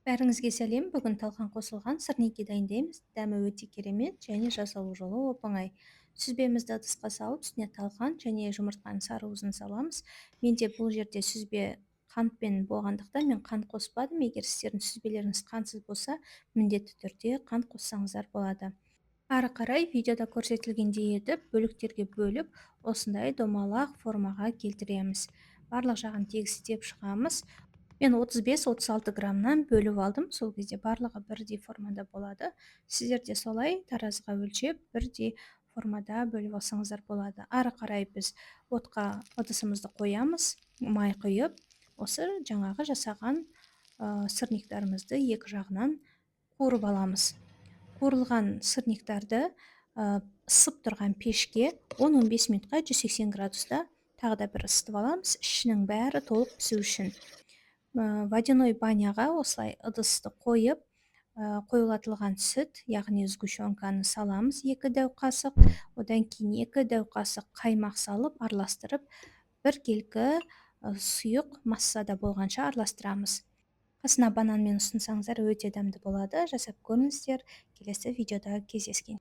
Бәріңізге сәлем. Бүгін талқан қосылған сырнеке дайындаймыз. Дәмі өте керемет және жасалу жолы оп-оңай. Сүзбемізді ыдысқа салып, үстіне талқан және жұмыртқаның сарыуызын саламыз. Менде бұл жерде сүзбе қантпен болғандықтан мен қант қоспадым. Егер сіздердің сүзбелеріңіз қантсыз болса, міндетті түрде қант қоссаңыздар болады. Ары қарай видеода көрсетілгендей етіп, бөліктерге бөліп, осындай домалақ формаға келтіреміз. Барлық жағын тегістеп шығамыз. Мен 35-36 граммнан бөліп алдым. Сол кезде барлығы бірдей формада болады. Сіздер де солай таразыға өлшеп, бірдей формада бөліп алсаңыздар болады. Ары қарай біз отқа ыдысымызды қоямыз, май құйып, осы жаңағы жасаған сырниктарымызды екі жағынан қуырып аламыз. Қуырылған сырниктарды ысып тұрған пешке 10-15 минутқа 180 градуста тағы да бір ысытып аламыз, ішінің бәрі толық пісу үшін. Водяной баняға осылай ыдысты қойып, қойылатылған сүт, яғни сгущенканы саламыз 2 дәу қасық, одан кейін 2 дәу қасық қаймақ салып, араластырып, біркелкі сұйық массада болғанша араластырамыз. Қасына бананмен ұсынсаңыздар өте дәмді болады. Жасап көріңіздер. Келесі видеода кездескен.